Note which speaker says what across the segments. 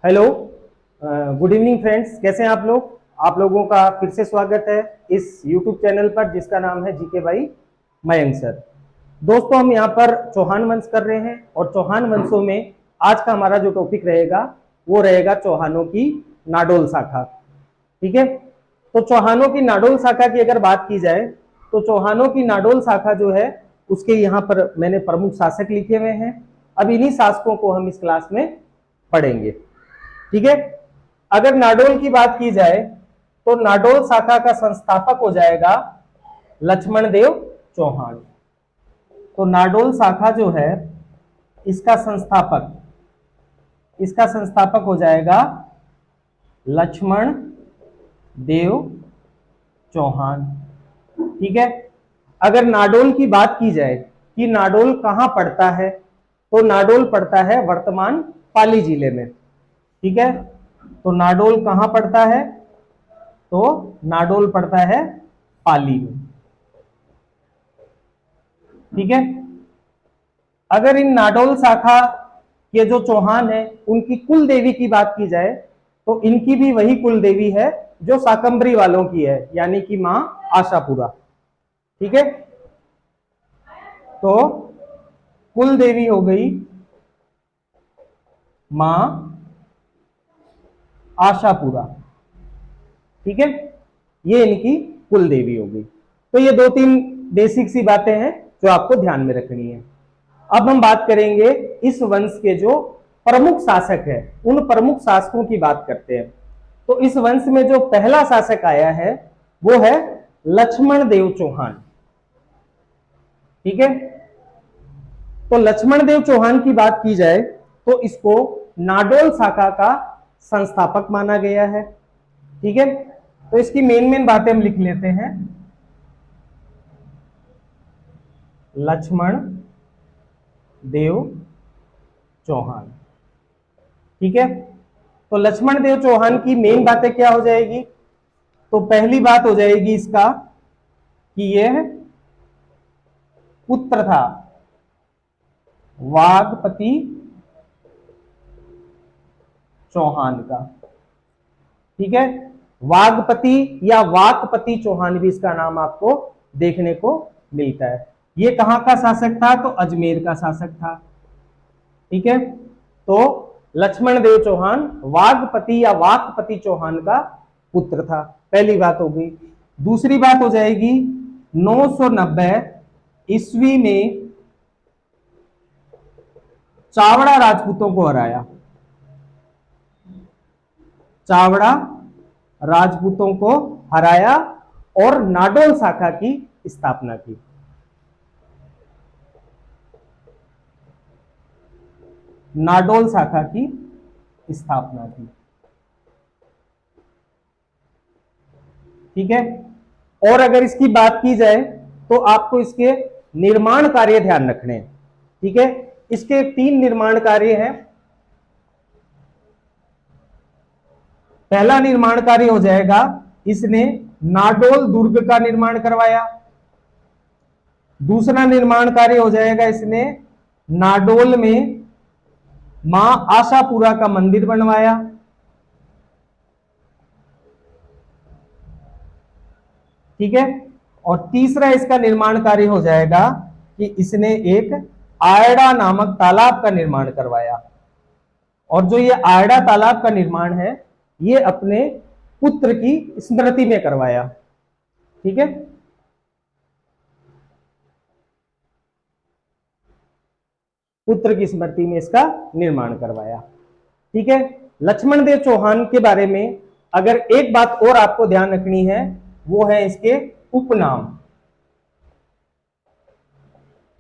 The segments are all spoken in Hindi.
Speaker 1: Hello, good evening friends. कैसे हैं आप लोग? आप लोगों का फिर से स्वागत है इस यूट्यूब चैनल पर जिसका नाम है जीके बाई मयंक सर। दोस्तों, हम यहाँ पर चौहान वंश कर रहे हैं और चौहान वंशों में आज का हमारा जो टॉपिक रहेगा वो रहेगा चौहानों की नाडोल शाखा। ठीक है, तो चौहानों की नाडोल शाखा की अगर बात की जाए तो चौहानों की नाडोल शाखा जो है उसके यहाँ पर मैंने प्रमुख शासक लिखे हुए हैं। अब इन्हीं शासकों को हम इस क्लास में पढ़ेंगे। ठीक है, अगर नाडोल की बात की जाए तो नाडोल शाखा का संस्थापक हो जाएगा लक्ष्मण देव चौहान। तो नाडोल शाखा जो है इसका संस्थापक हो जाएगा लक्ष्मण देव चौहान। ठीक है, अगर नाडोल की बात की जाए कि नाडोल कहां पड़ता है तो नाडोल पड़ता है वर्तमान पाली जिले में। ठीक है, तो नाडोल कहां पड़ता है? तो नाडोल पड़ता है पाली में। ठीक है, अगर इन नाडोल शाखा के जो चौहान है उनकी कुल देवी की बात की जाए तो इनकी भी वही कुल देवी है जो शाकंभरी वालों की है, यानी कि मां आशापुरा। ठीक है, तो कुल देवी हो गई मां आशापुरा। ठीक है, ये इनकी कुल देवी हो गई। तो ये दो तीन बेसिक सी बातें हैं जो आपको ध्यान में रखनी है। अब हम बात करेंगे इस वंश के जो प्रमुख शासक है, उन प्रमुख शासकों की बात करते हैं। तो इस वंश में जो पहला शासक आया है वो है लक्ष्मण देव चौहान। ठीक है, तो लक्ष्मण देव चौहान की बात की जाए तो इसको नाडोल शाखा का संस्थापक माना गया है। ठीक है, तो इसकी मेन बातें हम लिख लेते हैं। लक्ष्मण देव चौहान। ठीक है, तो लक्ष्मण देव चौहान की मेन बातें क्या हो जाएगी? तो पहली बात हो जाएगी इसका कि यह पुत्र था वागपति चौहान का। ठीक है, वागपति या वाकपति चौहान भी इसका नाम आपको देखने को मिलता है। ये कहां का शासक था? तो अजमेर का शासक था। ठीक है, तो लक्ष्मण देव चौहान वागपति या वाकपति चौहान का पुत्र था। पहली बात हो गई। दूसरी बात हो जाएगी 990 ईस्वी में चावड़ा राजपूतों को हराया। चावड़ा राजपूतों को हराया और नाडोल शाखा की स्थापना की। नाडोल शाखा की स्थापना की। ठीक है, और अगर इसकी बात की जाए तो आपको इसके निर्माण कार्य ध्यान रखने हैं। ठीक है, इसके 3 निर्माण कार्य हैं। पहला निर्माण कार्य हो जाएगा इसने नाडोल दुर्ग का निर्माण करवाया। दूसरा निर्माण कार्य हो जाएगा इसने नाडोल में मां आशापुरा का मंदिर बनवाया। ठीक है, और तीसरा इसका निर्माण कार्य हो जाएगा कि इसने एक आयड़ा नामक तालाब का निर्माण करवाया। और जो ये आयड़ा तालाब का निर्माण है ये अपने पुत्र की स्मृति में करवाया। ठीक है, पुत्र की स्मृति में इसका निर्माण करवाया। ठीक है, लक्ष्मण देव चौहान के बारे में अगर एक बात और आपको ध्यान रखनी है वो है इसके उपनाम।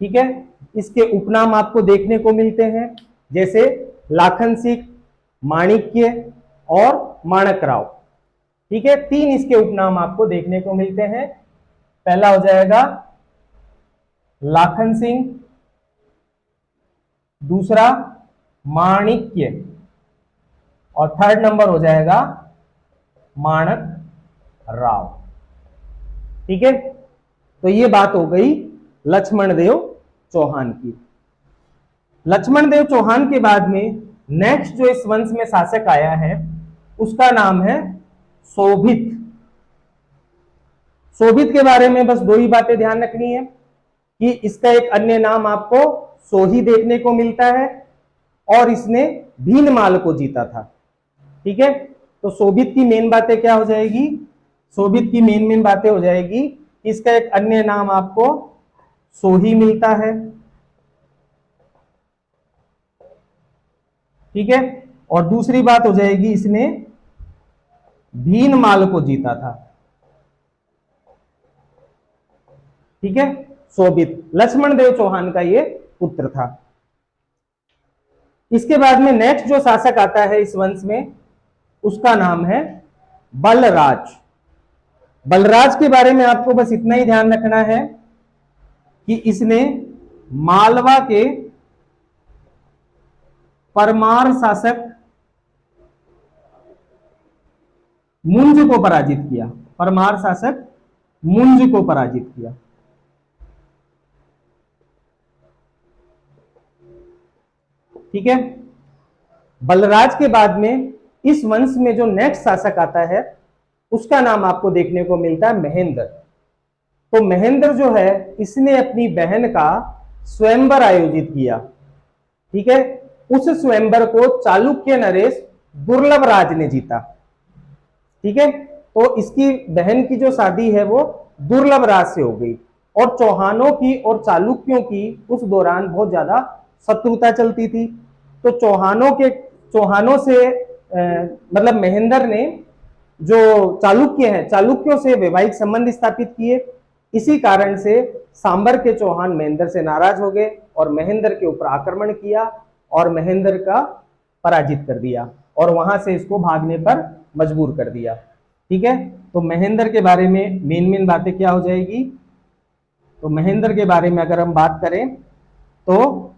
Speaker 1: ठीक है, इसके उपनाम आपको देखने को मिलते हैं जैसे लाखन सिंह, माणिक्य और माणकराव। ठीक है, 3 इसके उपनाम आपको देखने को मिलते हैं। पहला हो जाएगा लाखन सिंह, दूसरा माणिक्य और थर्ड नंबर हो जाएगा माणक राव। ठीक है, तो ये बात हो गई लक्ष्मण देव चौहान की। लक्ष्मण देव चौहान के बाद में नेक्स्ट जो इस वंश में शासक आया है उसका नाम है शोभित। शोभित के बारे में बस दो ही बातें ध्यान रखनी है कि इसका एक अन्य नाम आपको सोही देखने को मिलता है और इसने भीनमाल को जीता था। ठीक है, तो शोभित की मेन बातें क्या हो जाएगी, शोभित की मेन बातें हो जाएगी कि इसका एक अन्य नाम आपको सोही मिलता है। ठीक है, और दूसरी बात हो जाएगी इसने भीनमाल को जीता था। ठीक है, शोभित लक्ष्मण देव चौहान का ये पुत्र था। इसके बाद में नेक्स्ट जो शासक आता है इस वंश में उसका नाम है बलराज। बलराज के बारे में आपको बस इतना ही ध्यान रखना है कि इसने मालवा के परमार शासक मुंज को पराजित किया। परमार शासक मुंज को पराजित किया। ठीक है, बलराज के बाद में इस वंश में जो नेक्स्ट शासक आता है उसका नाम आपको देखने को मिलता है महेंद्र। तो महेंद्र जो है इसने अपनी बहन का स्वयंवर आयोजित किया। ठीक है, उस स्वयंवर को चालुक्य नरेश दुर्लभ राज ने जीता। ठीक है, तो इसकी बहन की जो शादी है वो दुर्लभ राज से हो गई और चौहानों की और चालुक्यों की उस दौरान बहुत ज्यादा शत्रुता चलती थी। तो चौहानों से मतलब महेंद्र ने जो चालुक्य हैं चालुक्यों से वैवाहिक संबंध स्थापित किए। इसी कारण से सांबर के चौहान महेंद्र से नाराज हो गए और महेंद्र के ऊपर आक्रमण किया और महेंद्र का पराजित कर दिया और वहां से इसको भागने पर मजबूर कर दिया। ठीक है, तो महेंद्र के बारे में मेन बातें क्या हो जाएगी, तो महेंद्र के बारे में अगर हम बात करें तो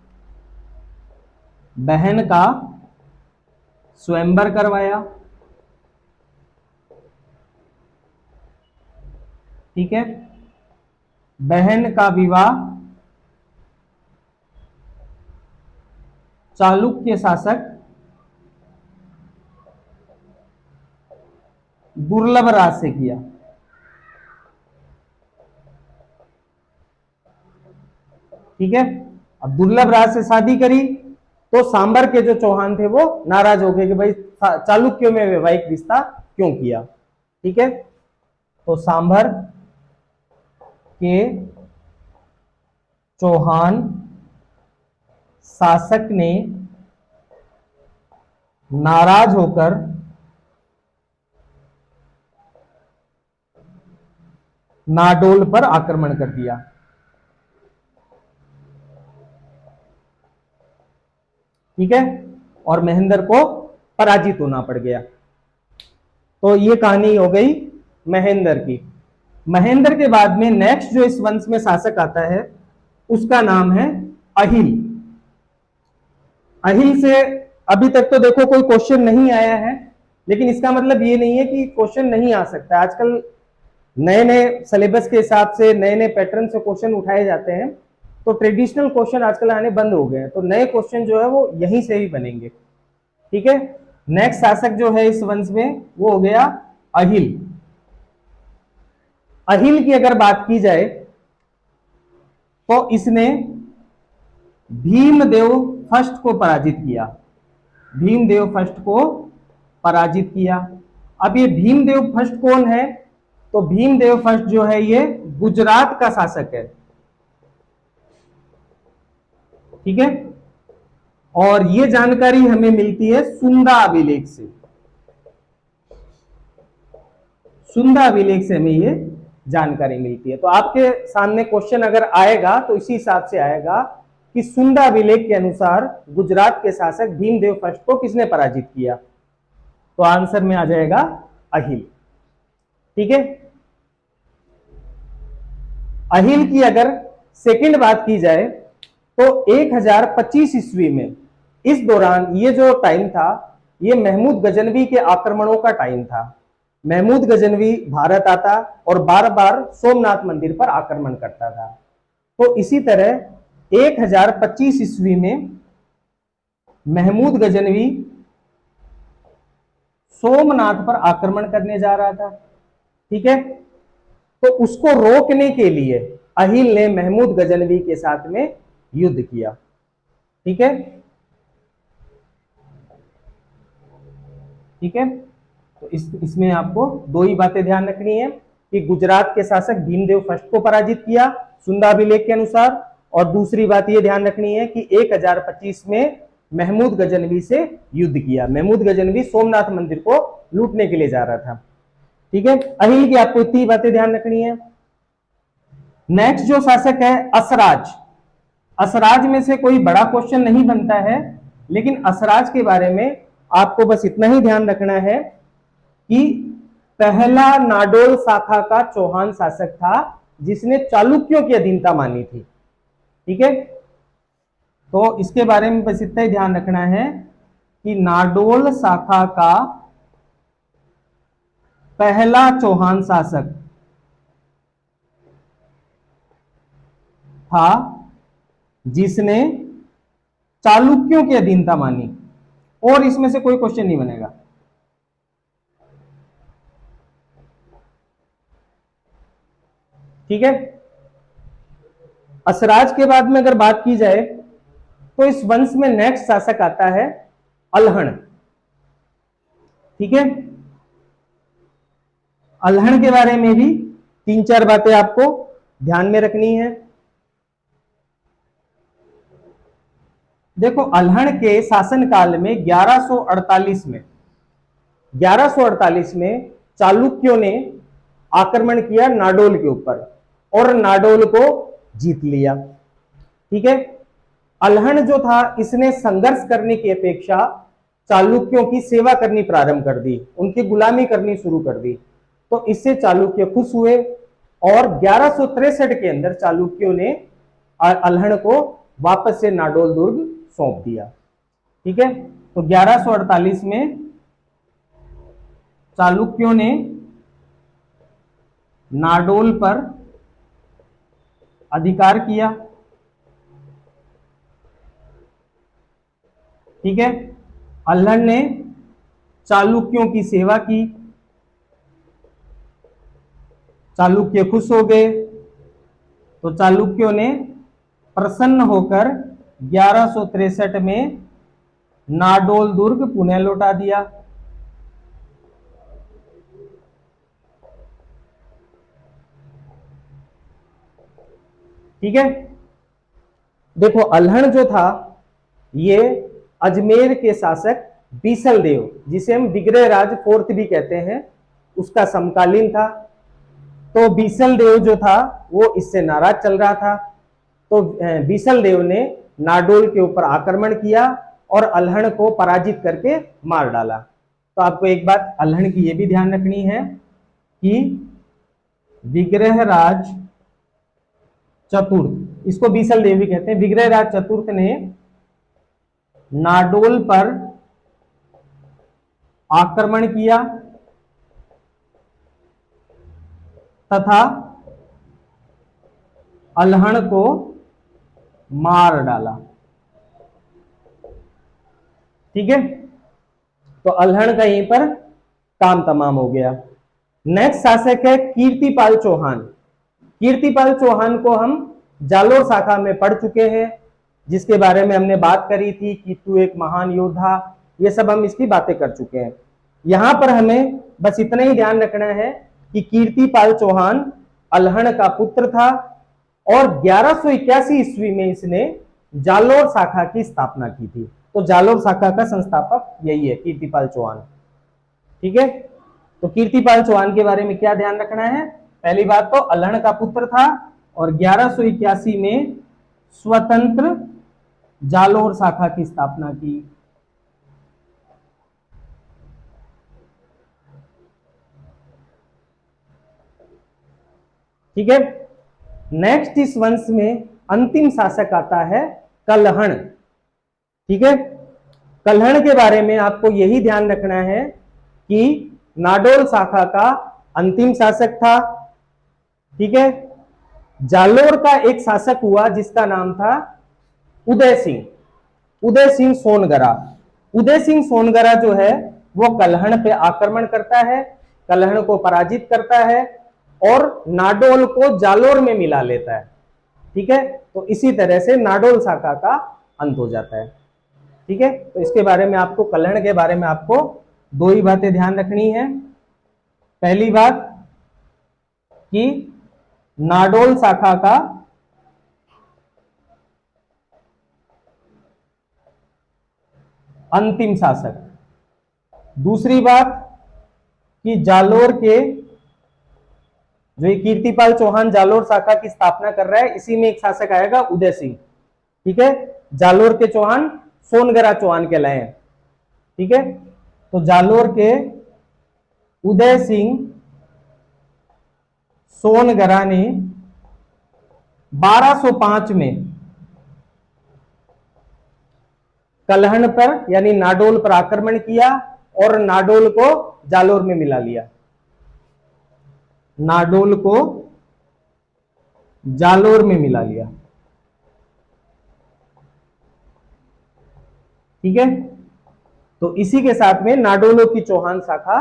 Speaker 1: बहन का स्वयंवर करवाया। ठीक है, बहन का विवाह चालुक्य शासक दुर्लभ राज से किया। ठीक है, अब दुर्लभ राज से शादी करी तो सांबर के जो चौहान थे वो नाराज हो गए कि भाई चालुक्यों में वैवाहिक रिश्ता क्यों किया। ठीक है, तो सांबर के चौहान शासक ने नाराज होकर नाडोल पर आक्रमण कर दिया। ठीक है, और महेंद्र को पराजित होना पड़ गया। तो ये कहानी हो गई महेंद्र की। महेंद्र के बाद में नेक्स्ट जो इस वंश में शासक आता है उसका नाम है अहिल। अहिल से अभी तक तो देखो कोई क्वेश्चन नहीं आया है, लेकिन इसका मतलब ये नहीं है कि क्वेश्चन नहीं आ सकता। आजकल नए नए सिलेबस के हिसाब से नए नए पैटर्न से क्वेश्चन उठाए जाते हैं, तो ट्रेडिशनल क्वेश्चन आजकल आने बंद हो गए हैं, तो नए क्वेश्चन जो है वो यहीं से ही बनेंगे। ठीक है, नेक्स्ट शासक जो है इस वंश में वो हो गया अहिल। अहिल की अगर बात की जाए तो इसने भीमदेव फर्स्ट को पराजित किया। भीमदेव फर्स्ट को पराजित किया। अब ये भीमदेव फर्स्ट कौन है, तो भीमदेव फर्स्ट जो है ये गुजरात का शासक है। ठीक है, और ये जानकारी हमें मिलती है सुंदा अभिलेख से। सुंदा अभिलेख से हमें ये जानकारी मिलती है। तो आपके सामने क्वेश्चन अगर आएगा तो इसी हिसाब से आएगा कि सुंदा अभिलेख के अनुसार गुजरात के शासक भीमदेव फर्स्ट को किसने पराजित किया, तो आंसर में आ जाएगा अहिल। ठीक है, अहिल की अगर सेकंड बात की जाए तो 1025 ईस्वी में इस दौरान ये जो टाइम था ये महमूद गजनवी के आक्रमणों का टाइम था। महमूद गजनवी भारत आता और बार बार सोमनाथ मंदिर पर आक्रमण करता था। तो इसी तरह 1025 ईस्वी में महमूद गजनवी सोमनाथ पर आक्रमण करने जा रहा था। ठीक है, तो उसको रोकने के लिए अहिल ने महमूद गजनवी के साथ में युद्ध किया। ठीक है, ठीक है, तो इसमें आपको दो ही बातें ध्यान रखनी है कि गुजरात के शासक भीमदेव फर्स्ट को पराजित किया सुंदाभिलेख के अनुसार, और दूसरी बात यह ध्यान रखनी है कि 1025 में महमूद गजनवी से युद्ध किया। महमूद गजनवी सोमनाथ मंदिर को लूटने के लिए जा रहा था। ठीक है, अहिल की आपको इतनी बातें ध्यान रखनी है। नेक्स्ट जो शासक है असराज। असराज में से कोई बड़ा क्वेश्चन नहीं बनता है, लेकिन असराज के बारे में आपको बस इतना ही ध्यान रखना है कि पहला नाडोल शाखा का चौहान शासक था जिसने चालुक्यों की अधीनता मानी थी। ठीक है, तो इसके बारे में बस इतना ही ध्यान रखना है कि नाडोल शाखा का पहला चौहान शासक था जिसने चालुक्यों की अधीनता मानी, और इसमें से कोई क्वेश्चन नहीं बनेगा। ठीक है, असराज के बाद में अगर बात की जाए तो इस वंश में नेक्स्ट शासक आता है अल्हण। ठीक है, अल्हण के बारे में भी तीन चार बातें आपको ध्यान में रखनी है। देखो, अल्हण के शासनकाल में 1148 में चालुक्यों ने आक्रमण किया नाडोल के ऊपर और नाडोल को जीत लिया। ठीक है, अल्हण जो था इसने संघर्ष करने की अपेक्षा चालुक्यों की सेवा करनी प्रारंभ कर दी, उनकी गुलामी करनी शुरू कर दी, तो इससे चालुक्य खुश हुए और 1163 के अंदर चालुक्यों ने अल्हण को वापस से नाडोल दुर्ग सौंप दिया। ठीक है, तो 1148 में चालुक्यों ने नाडोल पर अधिकार किया। ठीक है, अल्हण ने चालुक्यों की सेवा की, चालुक्य खुश हो गए, तो चालुक्यों ने प्रसन्न होकर 1163 में नाडोल दुर्ग पुनः लौटा दिया। ठीक है, देखो अल्हण जो था ये अजमेर के शासक बीसल देव, जिसे हम विग्रह राज फोर्थ भी कहते हैं, उसका समकालीन था। तो बीसल देव जो था वो इससे नाराज चल रहा था, तो बीसल देव ने नाडोल के ऊपर आक्रमण किया और अल्हण को पराजित करके मार डाला। तो आपको एक बात अल्हण की यह भी ध्यान रखनी है कि विग्रह राज चतुर्थ, इसको बीसल देव भी कहते हैं, विग्रह राज चतुर्थ ने नाडोल पर आक्रमण किया तथा अल्हण को मार डाला। ठीक है, तो अल्हण का यहीं पर काम तमाम हो गया। नेक्स्ट शासक है कीर्तिपाल चौहान। कीर्तिपाल चौहान को हम जालोर शाखा में पढ़ चुके हैं, जिसके बारे में हमने बात करी थी कि तू एक महान योद्धा, ये सब हम इसकी बातें कर चुके हैं। यहां पर हमें बस इतना ही ध्यान रखना है कि कीर्तिपाल चौहान अल्हण का पुत्र था और 1181 ईस्वी में इसने जालोर शाखा की स्थापना की थी। तो जालोर शाखा का संस्थापक यही है, कीर्तिपाल चौहान। ठीक है, तो कीर्तिपाल चौहान के बारे में क्या ध्यान रखना है? पहली बात तो अल्हण का पुत्र था और 1181 में स्वतंत्र जालोर शाखा की स्थापना की। ठीक है, नेक्स्ट इस वंश में अंतिम शासक आता है कल्हण। ठीक है, कल्हण के बारे में आपको यही ध्यान रखना है कि नाडोल शाखा का अंतिम शासक था। ठीक है, जालोर का एक शासक हुआ जिसका नाम था उदय सिंह। उदय सिंह सोनगरा। उदय सिंह सोनगरा जो है वो कल्हण पे आक्रमण करता है, कल्हण को पराजित करता है और नाडोल को जालोर में मिला लेता है। ठीक है, तो इसी तरह से नाडोल शाखा का अंत हो जाता है। ठीक है, तो इसके बारे में आपको, कल्हण के बारे में आपको दो ही बातें ध्यान रखनी है। पहली बात कि नाडोल शाखा का अंतिम शासक। दूसरी बात कि जालोर के, जो ये कीर्तिपाल चौहान जालोर शाखा की स्थापना कर रहा है, इसी में एक शासक आएगा उदय सिंह। ठीक है, जालोर के चौहान सोनगरा चौहान कहलाए हैं। ठीक है, तो जालोर के उदय सिंह सोनगरा ने 1205 में कल्हण पर यानी नाडोल पर आक्रमण किया और नाडोल को जालोर में मिला लिया। नाडोल को जालोर में मिला लिया। ठीक है, तो इसी के साथ में नाडोलों की चौहान शाखा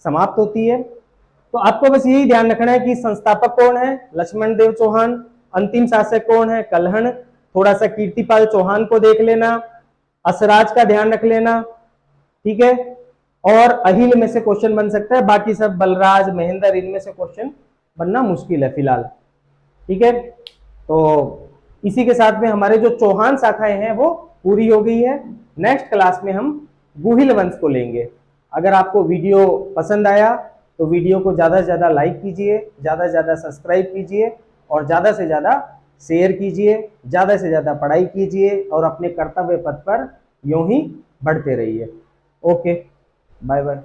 Speaker 1: समाप्त होती है। तो आपको बस यही ध्यान रखना है कि संस्थापक कौन है, लक्ष्मण देव चौहान। अंतिम शासक कौन है, कल्हण। थोड़ा सा कीर्तिपाल चौहान को देख लेना, असराज का ध्यान रख लेना। ठीक है, और अहिल में से क्वेश्चन बन सकता है, बाकी सब बलराज, महेंद्र, इनमें से क्वेश्चन बनना मुश्किल है फिलहाल। ठीक है, तो इसी के साथ में हमारे जो चौहान शाखाएं हैं वो पूरी हो गई है। नेक्स्ट क्लास में हम गुहिल वंश को लेंगे। अगर आपको वीडियो पसंद आया तो वीडियो को ज़्यादा से ज़्यादा लाइक कीजिए, ज़्यादा से ज़्यादा सब्सक्राइब कीजिए और ज़्यादा से ज़्यादा शेयर कीजिए, ज़्यादा से ज़्यादा पढ़ाई कीजिए और अपने कर्तव्य पथ पर यूं ही बढ़ते रहिए। Okay, bye bye.